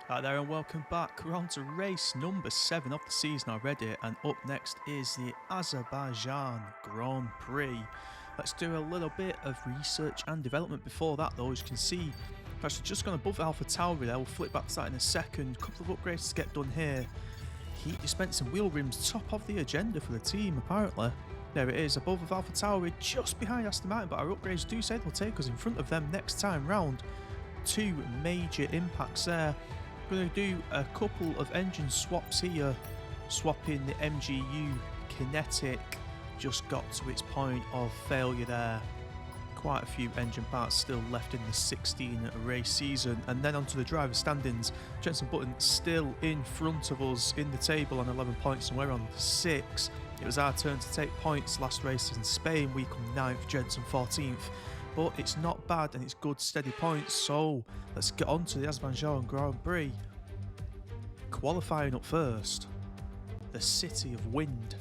Hi there and welcome back. We're on to race number 7 of the season already, and up next is the Azerbaijan Grand Prix. Let's do a little bit of research and development before that though. As you can see, I've actually just gone above Alpha Tauri there. We'll flip back to that in a second. A couple of upgrades to get done here. Heat dispensing wheel rims, top of the agenda for the team apparently. There it is, above of Alpha Tauri, just behind Aston Martin, but our upgrades do say they'll take us in front of them next time round. Two major impacts there. We're going to do a couple of engine swaps here, swapping the MGU Kinetic, just got to its point of failure there. Quite a few engine parts still left in the 16 race season, and then onto the driver standings. Jenson Button still in front of us in the table on 11 points, and we're on 6. It was our turn to take points last race in Spain. We come 9th, Jenson 14th. But it's not bad and it's good steady points, so let's get on to the Azerbaijan Grand Prix. Qualifying up first, the City of Wind.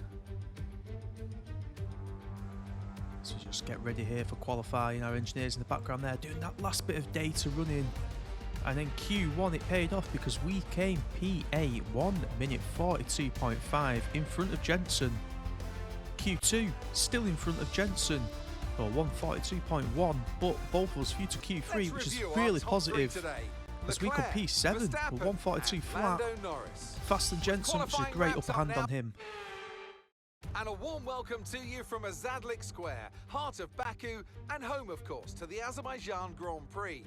So just get ready here for qualifying. Our engineers in the background there doing that last bit of data running. And then Q1 it paid off because we came P8 1 minute 42.5 in front of Jenson. Q2 still in front of Jenson. Or 142.1, but both of us through to Q3, which is really positive. As we come P7 with 142 flat. Faster than Jenson, which is a great upper hand on him. And a warm welcome to you from Azadlik Square, heart of Baku, and home, of course, to the Azerbaijan Grand Prix.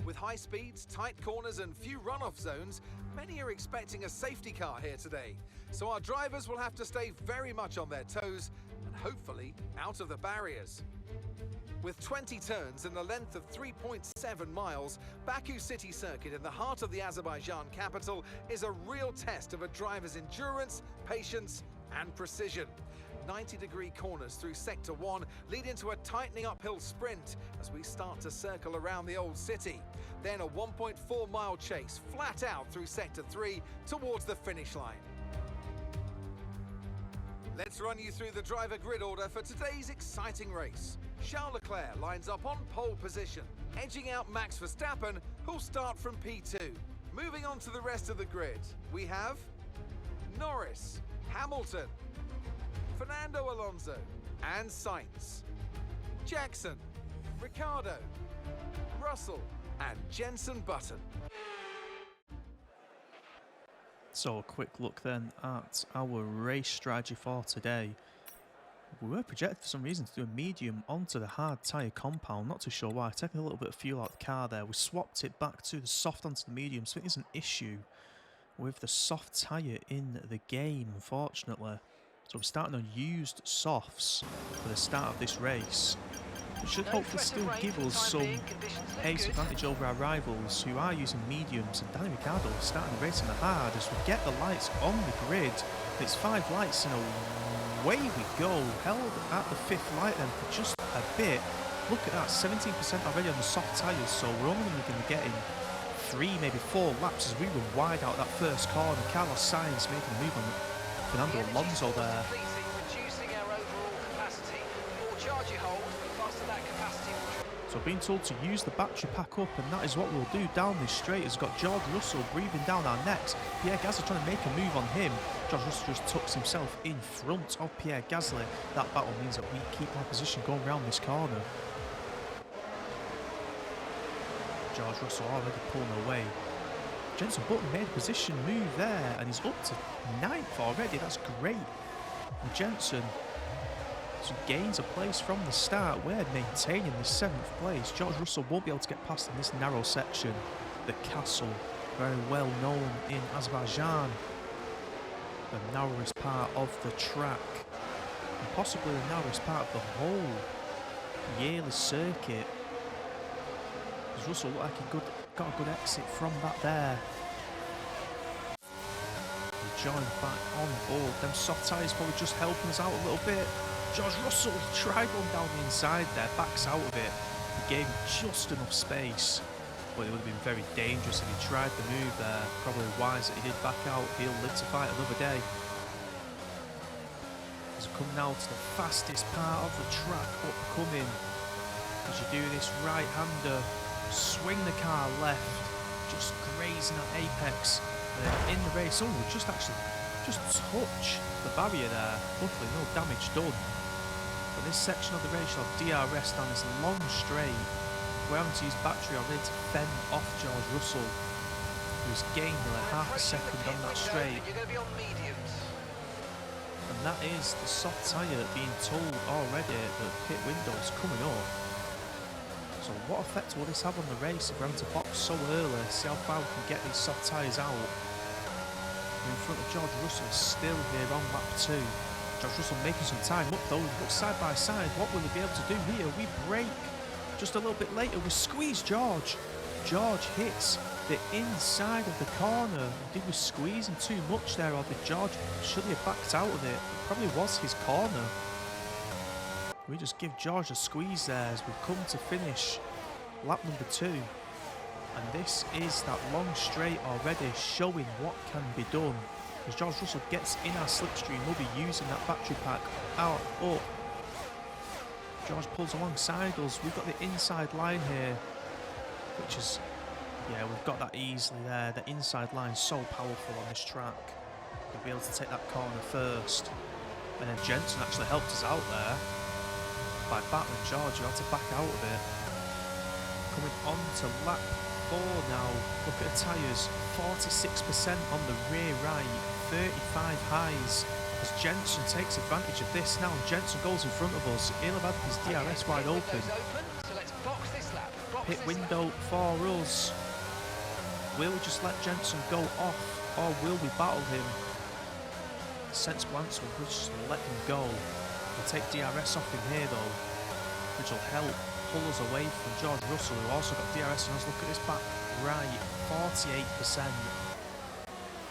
With high speeds, tight corners, and few runoff zones, many are expecting a safety car here today. So our drivers will have to stay very much on their toes and hopefully out of the barriers. With 20 turns and a length of 3.7 miles, Baku City Circuit in the heart of the Azerbaijan capital is a real test of a driver's endurance, patience, and precision. 90-degree corners through Sector 1 lead into a tightening uphill sprint as we start to circle around the old city. Then a 1.4-mile chase flat out through Sector 3 towards the finish line. Let's run you through the driver grid order for today's exciting race. Charles Leclerc lines up on pole position, edging out Max Verstappen, who'll start from P2. Moving on to the rest of the grid, we have Norris, Hamilton, Fernando Alonso, and Sainz, Jackson, Ricciardo, Russell, and Jenson Button. So a quick look then at our race strategy for today. We were projected for some reason to do a medium onto the hard tyre compound, not too sure why. Taking a little bit of fuel out of the car there. We swapped it back to the soft onto the medium, so I think there's an issue with the soft tyre in the game, unfortunately. So we're starting on used softs for the start of this race. It should hopefully still give us some pace advantage over our rivals who are using mediums, and Danny Ricciardo is starting the race in the hard as we get the lights on the grid. It's 5 lights and away we go. Held at the 5th light then for just a bit. Look at that, 17% already on the soft tyres, so we're only going to get in 3, maybe 4 laps as we run wide out that first corner. Carlos Sainz making a move on Fernando Alonso there. So being told to use the battery pack up, and that is what we'll do down this straight. It's got George Russell breathing down our necks. Pierre Gasly trying to make a move on him. George Russell just tucks himself in front of Pierre Gasly. That battle means that we keep our position going around this corner. George Russell already pulling away. Jenson Button made a position move there, and he's up to 9th already. That's great. And Jenson gains a place from the start. We're maintaining the 7th place. George Russell won't be able to get past in this narrow section. The castle, very well known in Azerbaijan. The narrowest part of the track, and possibly the narrowest part of the whole yearly circuit. Does Russell look like he got a good exit from that there? We join back on board. Them soft tyres probably just helping us out a little bit. George Russell tried one down the inside there, backs out of it. He gave him just enough space, but it would have been very dangerous if he tried the move there. Probably wise that he did back out. He'll live to fight another day. As we come now to the fastest part of the track upcoming. As you do this right-hander, swing the car left, just grazing that apex. And then in the race, oh, we just touch the barrier there. Luckily, no damage done. But this section of the race shall DRS down this long straight. We're having to use battery already to fend off George Russell, who's gained nearly half a second on that straight. And that is the soft tyre being told already that pit window's coming up. So what effect will this have on the race if we're having to box so early? See how far we can get these soft tyres out. In front of George Russell still here on lap 2. George Russell making some time up though. Look side by side. What will he be able to do here? We brake just a little bit later. We squeeze George. George hits the inside of the corner. Did we squeeze him too much there, or did George, should he have backed out of it? It probably was his corner. We just give George a squeeze there as we've come to finish lap number 2. And this is that long straight already showing what can be done. As George Russell gets in our slipstream, we'll be using that battery pack out up. George pulls alongside us. We've got the inside line here, which is, yeah, we've got that easily there. The inside line is so powerful on this track. We'll be able to take that corner first. And then Jensen actually helped us out there by battling George, who had to back out of it. Coming on to lap 4 now. Look at the tyres, 46% on the rear right, 35 highs. As Jensen takes advantage of this now, and Jensen goes in front of us. He'll have had his DRS wide open. Pit window for us. Will we just let Jensen go off, or will we battle him? Sensible answer, we'll just let him go. We'll take DRS off him here though, which will help pull us away from George Russell, who also got DRS on us. Look at this back right, 48%.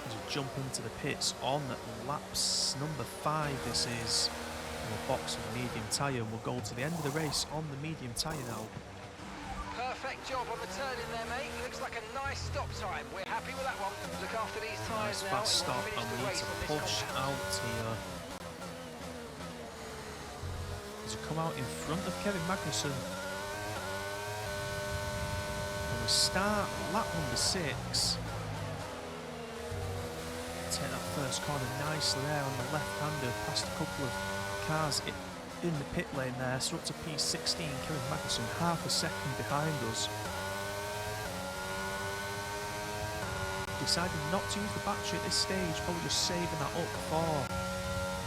As we jump into the pits on laps number 5 this is. And we'll box with medium tyre, and we'll go to the end of the race on the medium tyre now. Perfect job on the turn in there, mate. Looks like a nice stop time. We're happy with that one. Look after these tyres now. Fast stop, and we need to push out here. As we come out in front of Kevin Magnussen. And we start lap number 6. Take that first corner nicely there on the left-hander, past a couple of cars in the pit lane there. So up to P16, Kevin Magnussen half a second behind us. Deciding not to use the battery at this stage, probably just saving that up for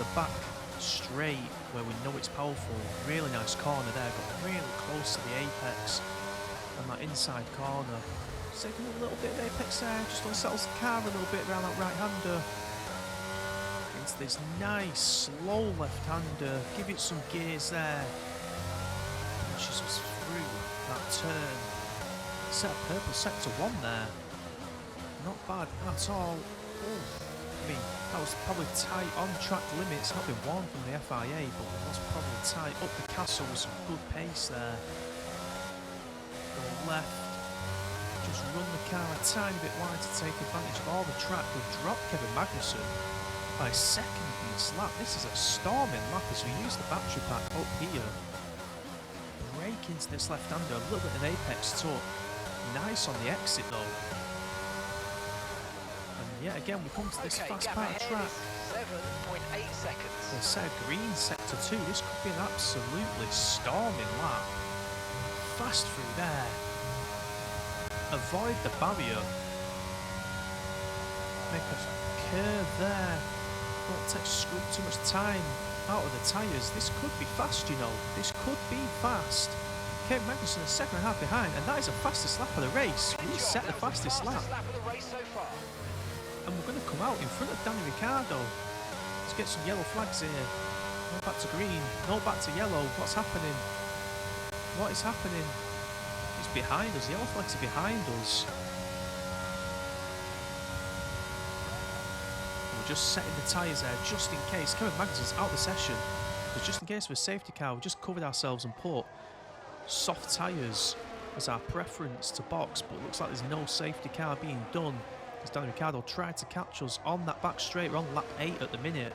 the back straight where we know it's powerful. Really nice corner there, got really close to the apex, and that inside corner. Taking a little bit of apex there, just unsettles the car a little bit around that right-hander. Into this nice, slow left-hander, give it some gears there. Pushes us through that turn. Set a purple sector 1 there. Not bad at all. Oh, I mean, that was probably tight on track limits, not been warned from the FIA, but it was probably tight. Up the castle with some good pace there. Go left. Just run the car a tiny bit wide to take advantage of all the track. We've dropped Kevin Magnussen by a second in this lap. This is a storming lap as we use the battery pack up here. Break into this left-hander, a little bit of apex took. Nice on the exit though. And yet again we come to this fast part of track. 7.8 seconds. We'll set a green sector 2. This could be an absolutely storming lap. Fast through there. Avoid the barrier. Make a curve there. Don't take screw too much time out of the tyres. This could be fast, you know. This could be fast. Kevin Magnussen a second and a half behind, and that is the fastest lap of the race. We set the fastest lap. And we're going to come out in front of Danny Ricciardo. Let's get some yellow flags here. No back to green. No back to yellow. What's happening? What is happening? Behind us, the yellow flags are behind us. We're just setting the tyres there just in case. Kevin Magnussen's out of the session, but just in case of a safety car, we just covered ourselves and put soft tyres as our preference to box, but it looks like there's no safety car being done as Danny Ricciardo tried to catch us on that back straight. We're on lap 8 at the minute.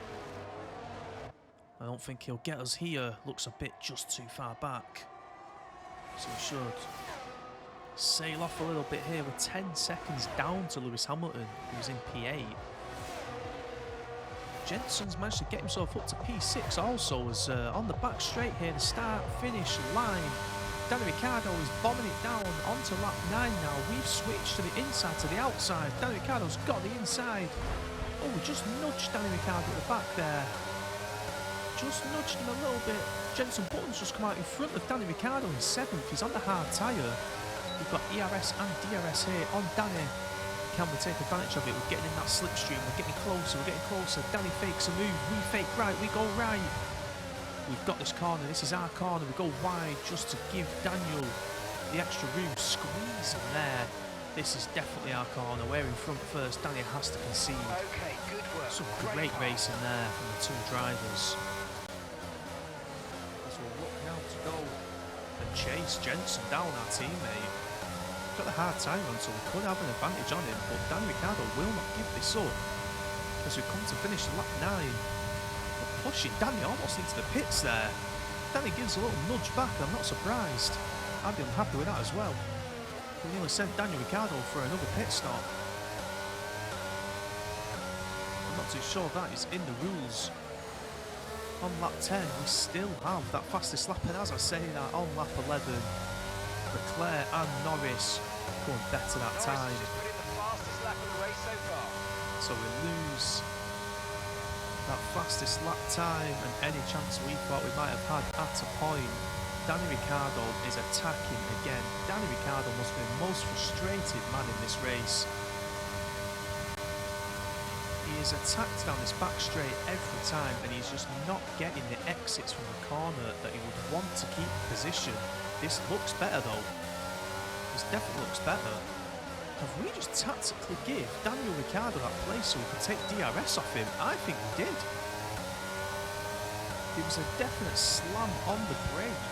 I don't think he'll get us here. Looks a bit just too far back, so we should sail off a little bit here. We're 10 seconds down to Lewis Hamilton, who's in P8. Jensen's managed to get himself up to P6 also, as on the back straight here, the start-finish line. Danny Ricciardo is bombing it down onto lap 9 now. We've switched to the inside to the outside. Danny Ricciardo's got the inside. Oh, we just nudged Danny Ricciardo at the back there. Just nudged him a little bit. Jenson Button's just come out in front of Danny Ricciardo in 7th. He's on the hard tyre. We've got ERS and DRS here on Danny. Can we take advantage of it? We're getting in that slipstream. We're getting closer. We're getting closer. Danny fakes a move. We fake right. We go right. We've got this corner. This is our corner. We go wide just to give Daniel the extra room. Squeeze him there. This is definitely our corner. We're in front first. Danny has to concede. Okay, good work. Some great racing there from the two drivers. As we'll look now to go and chase Jensen down, our teammate. Got the hard time on, so we could have an advantage on him, but Danny Ricciardo will not give this up as we come to finish lap 9. We're pushing Danny almost into the pits there. Danny gives a little nudge back, I'm not surprised. I'd be unhappy with that as well. We nearly sent Daniel Ricciardo for another pit stop. I'm not too sure that is in the rules. On lap 10, we still have that fastest lap, and as I say that, on lap 11, Leclerc and Norris going better that time. Norris just put in the fastest lap of the race so far. So we lose that fastest lap time and any chance we thought we might have had at a point. Danny Ricciardo is attacking again. Danny Ricciardo must be the most frustrated man in this race. He is attacked down this back straight every time, and he's just not getting the exits from the corner that he would want to keep position. This looks better though. This definitely looks better. Have we just tactically give Daniel Ricciardo that place so we could take DRS off him? I think we did. It was a definite slam on the brake.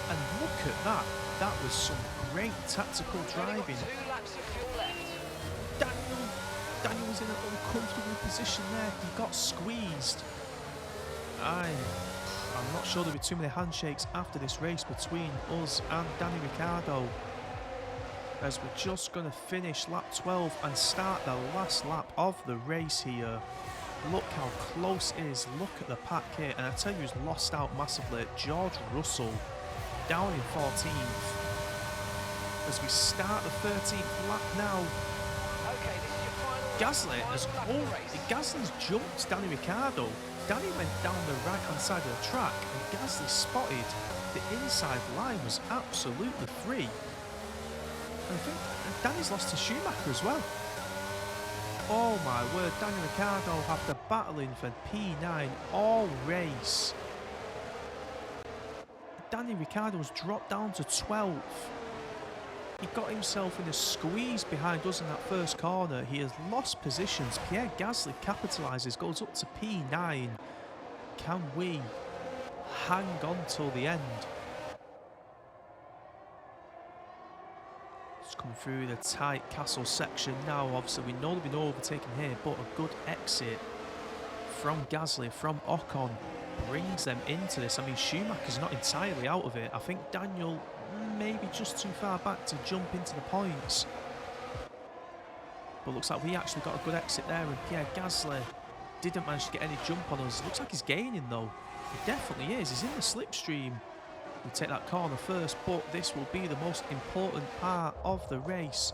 And look at that. That was some great tactical driving. 2 laps of fuel left. Daniel was in an uncomfortable position there. He got squeezed. I'm not sure there'll be too many handshakes after this race between us and Danny Ricciardo, as we're just going to finish lap 12 and start the last lap of the race here. Look how close it is. Look at the pack here, and I tell you who's lost out massively. George Russell down in 14th as we start the 13th lap now. Okay, this is your final Gasly lap has of the race. Gasly's jumped Danny Ricciardo. Danny went down the right hand side of the track and Gasly spotted the inside line was absolutely free. And I think Danny's lost to Schumacher as well. Oh my word, Danny Ricciardo after battling for P9 all race. Danny Ricciardo has dropped down to 12th. He got himself in a squeeze behind us in that first corner. He has lost positions. Pierre Gasly capitalises, goes up to P9. Can we hang on till the end? Just come through the tight castle section now. Obviously, we know there'll be no overtaking here, but a good exit from Gasly, from Ocon, brings them into this. I mean, Schumacher's not entirely out of it. I think Daniel maybe just too far back to jump into the points. But looks like we actually got a good exit there, and Pierre Gasly didn't manage to get any jump on us. Looks like he's gaining though. He definitely is. He's in the slipstream. We take that corner first, but this will be the most important part of the race.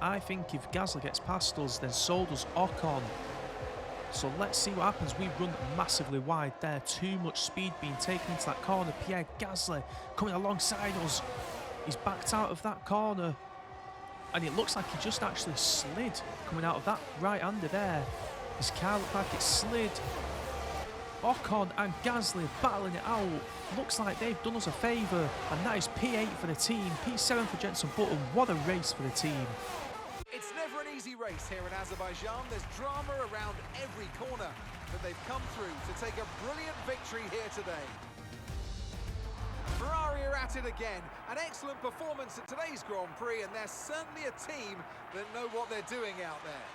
I think if Gasly gets past us, then so does Ocon. So let's see what happens. We run massively wide there. Too much speed being taken into that corner. Pierre Gasly coming alongside us. He's backed out of that corner. And it looks like he just actually slid coming out of that right-hander there. His car looked like it slid. Ocon and Gasly battling it out. Looks like they've done us a favour. And that is P8 for the team. P7 for Jenson Button. What a race for the team. It's never an easy race here in Azerbaijan. There's drama around every corner, but they've come through to take a brilliant victory here today. Ferrari are at it again. An excellent performance at today's Grand Prix, and they're certainly a team that know what they're doing out there.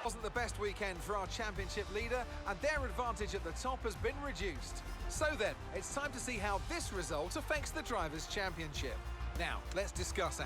Wasn't the best weekend for our championship leader, and their advantage at the top has been reduced. So then, it's time to see how this result affects the Drivers' Championship. Now, let's discuss